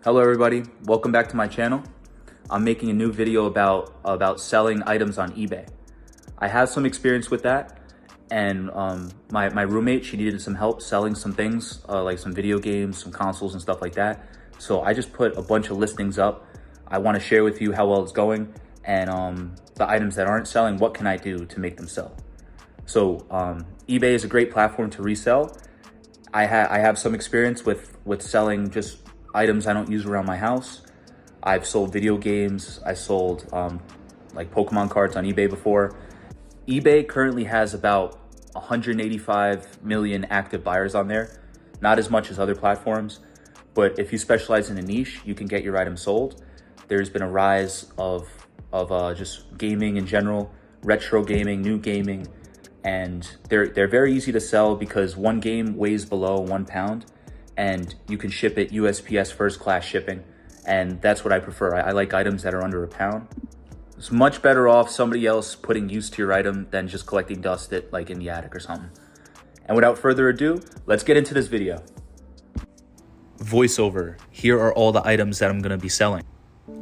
Hello everybody, welcome back to my channel. I'm making a new video about selling items on eBay. I have some experience with that, and my roommate, she needed some help selling some things, like some video games, some consoles and stuff like that. So I just put a bunch of listings up. I want to share with you how well it's going, and the items that aren't selling, what can I do to make them sell? So eBay is a great platform to resell. I have some experience with selling just items I don't use around my house. I've sold video games. I sold like Pokemon cards on eBay before. eBay currently has about 185 million active buyers on there. Not as much as other platforms, but if you specialize in a niche, you can get your items sold. There's been a rise of just gaming in general, retro gaming, new gaming, and they're very easy to sell because one game weighs below 1 pound and you can ship it USPS first class shipping. And that's what I prefer. I like items that are under a pound. It's much better off somebody else putting use to your item than just collecting dust it like in the attic or something. And without further ado, let's get into this video. Voiceover. Here are all the items that I'm gonna be selling.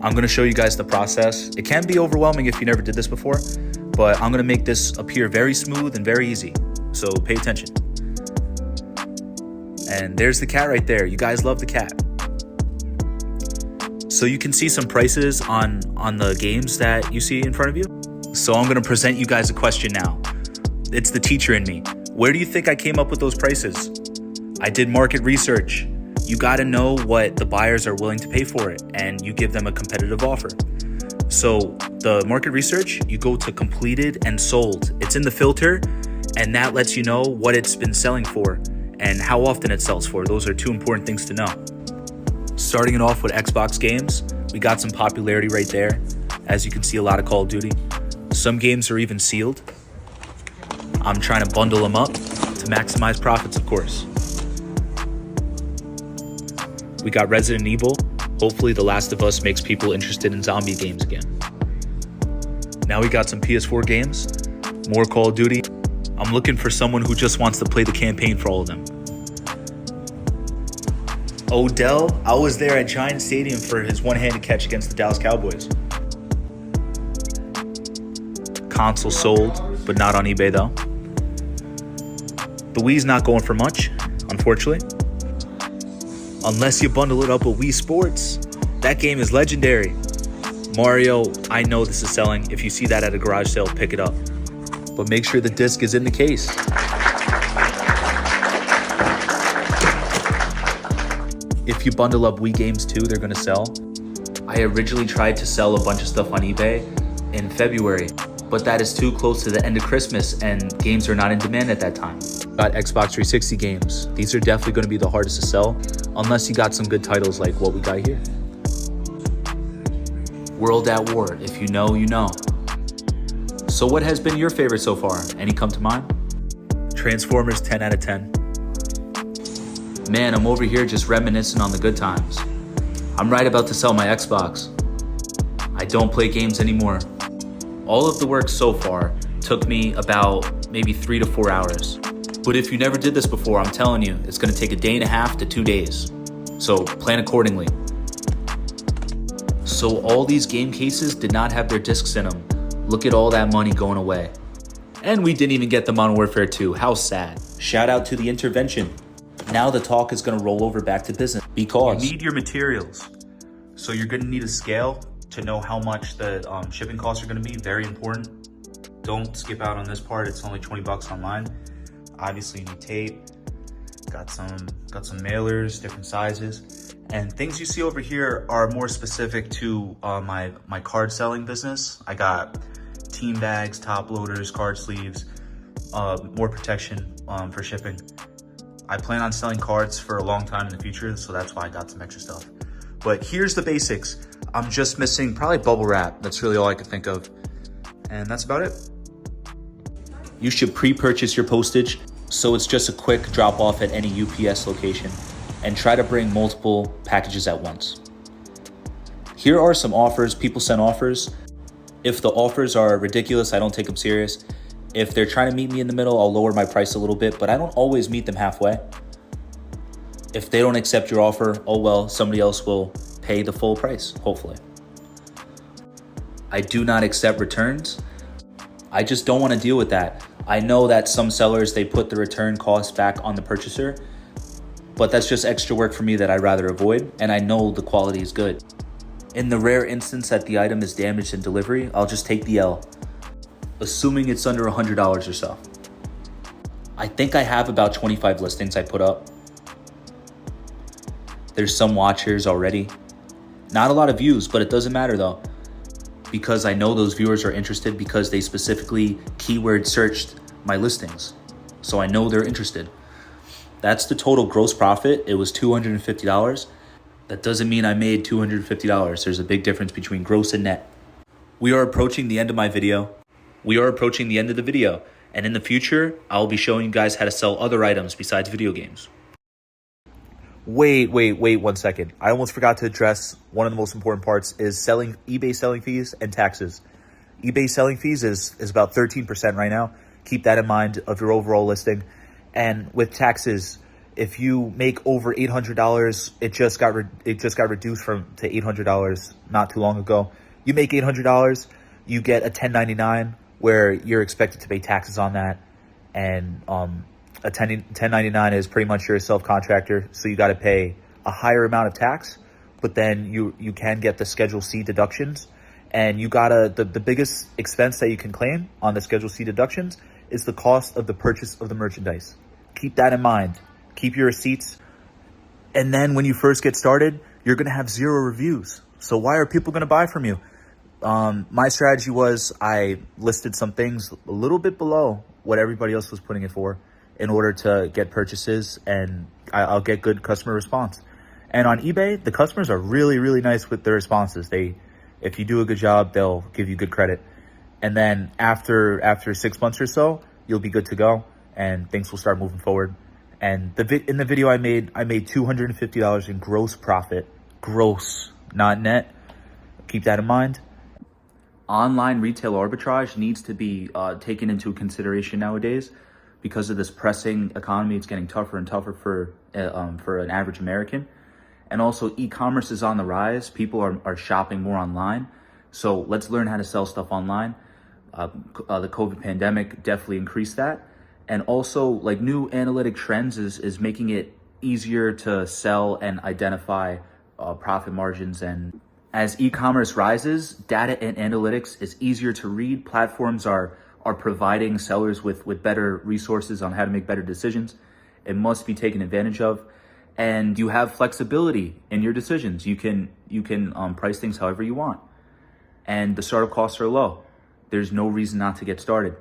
I'm gonna show you guys the process. It can be overwhelming if you never did this before, but I'm gonna make this appear very smooth and very easy. So pay attention. And there's the cat right there. You guys love the cat. So you can see some prices on the games that you see in front of you. So I'm gonna present you guys a question now. It's the teacher in me. Where do you think I came up with those prices? I did market research. You gotta know what the buyers are willing to pay for it, and you give them a competitive offer. So the market research, you go to completed and sold. It's in the filter, and that lets you know what it's been selling for and how often it sells for. Those are two important things to know. Starting it off with Xbox games, we got some popularity right there. As you can see, a lot of Call of Duty. Some games are even sealed. I'm trying to bundle them up to maximize profits, of course. We got Resident Evil. Hopefully The Last of Us makes people interested in zombie games again. Now we got some PS4 games, more Call of Duty. I'm looking for someone who just wants to play the campaign for all of them. Odell, I was there at Giant Stadium for his one-handed catch against the Dallas Cowboys. Console sold, but not on eBay though. The Wii's not going for much, unfortunately. Unless you bundle it up with Wii Sports. That game is legendary. Mario, I know this is selling. If you see that at a garage sale, pick it up. But make sure the disc is in the case. If you bundle up Wii games too, they're gonna sell. I originally tried to sell a bunch of stuff on eBay in February, but that is too close to the end of Christmas and games are not in demand at that time. Got Xbox 360 games. These are definitely gonna be the hardest to sell, unless you got some good titles like what we got here. World at War, if you know, you know. So what has been your favorite so far? Any come to mind? Transformers, 10 out of 10. Man, I'm over here just reminiscing on the good times. I'm right about to sell my Xbox. I don't play games anymore. All of the work so far took me about maybe 3 to 4 hours. But if you never did this before, I'm telling you, it's gonna take 1.5 to 2 days. So plan accordingly. So all these game cases did not have their discs in them. Look at all that money going away. And we didn't even get the Modern Warfare 2, how sad. Shout out to the intervention. Now the talk is gonna roll over back to business because you need your materials. So you're gonna need a scale to know how much the shipping costs are gonna be, very important. Don't skip out on this part, it's only 20 bucks online. Obviously you need tape, got some mailers, different sizes. And things you see over here are more specific to my card selling business. I got team bags, top loaders, card sleeves, more protection for shipping. I plan on selling cards for a long time in the future, so that's why I got some extra stuff. But here's the basics. I'm just missing probably bubble wrap. That's really all I could think of. And that's about it. You should pre-purchase your postage, so it's just a quick drop off at any UPS location, and try to bring multiple packages at once. Here are some offers. People send offers. If the offers are ridiculous, I don't take them serious. If they're trying to meet me in the middle, I'll lower my price a little bit, but I don't always meet them halfway. If they don't accept your offer, oh well, somebody else will pay the full price, hopefully. I do not accept returns. I just don't want to deal with that. I know that some sellers, they put the return cost back on the purchaser, but that's just extra work for me that I'd rather avoid, and I know the quality is good. In the rare instance that the item is damaged in delivery, I'll just take the L, assuming it's under $100 or so. I think I have about 25 listings I put up. There's some watchers already. Not a lot of views, but it doesn't matter though, because I know those viewers are interested because they specifically keyword searched my listings. So I know they're interested. That's the total gross profit. It was $250. That doesn't mean I made $250. There's a big difference between gross and net. We are approaching the end of my video. And in the future, I'll be showing you guys how to sell other items besides video games. Wait 1 second. I almost forgot to address one of the most important parts is eBay selling fees and taxes. eBay selling fees is about 13% right now. Keep that in mind of your overall listing. And with taxes, if you make over $800, it just got reduced to $800 not too long ago. You make $800, you get a 1099 where you're expected to pay taxes on that. And a 1099 is pretty much you're a self-contractor, so you got to pay a higher amount of tax, but then you can get the Schedule C deductions. And you gotta, the biggest expense that you can claim on the Schedule C deductions is the cost of the purchase of the merchandise. Keep that in mind. Keep your receipts. And then when you first get started, you're gonna have 0 reviews. So why are people gonna buy from you? My strategy was I listed some things a little bit below what everybody else was putting it for in order to get purchases, and I'll get good customer response. And on eBay, the customers are really, really nice with their responses. If you do a good job, they'll give you good credit. And then after 6 months or so, you'll be good to go and things will start moving forward. And in the video I made $250 in gross profit. Gross, not net. Keep that in mind. Online retail arbitrage needs to be taken into consideration nowadays because of this pressing economy. It's getting tougher and tougher for an average American. And also e-commerce is on the rise. People are shopping more online. So let's learn how to sell stuff online. The COVID pandemic definitely increased that. And also like new analytic trends is making it easier to sell and identify profit margins. And as e-commerce rises, data and analytics is easier to read. Platforms are providing sellers with better resources on how to make better decisions. It must be taken advantage of. And you have flexibility in your decisions. You can price things however you want. And the startup costs are low. There's no reason not to get started.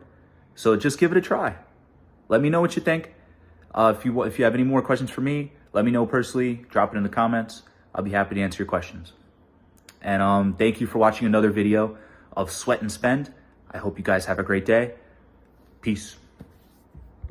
So just give it a try. Let me know what you think. If you have any more questions for me, let me know personally. Drop it in the comments. I'll be happy to answer your questions. And thank you for watching another video of Sweat and Spend. I hope you guys have a great day. Peace.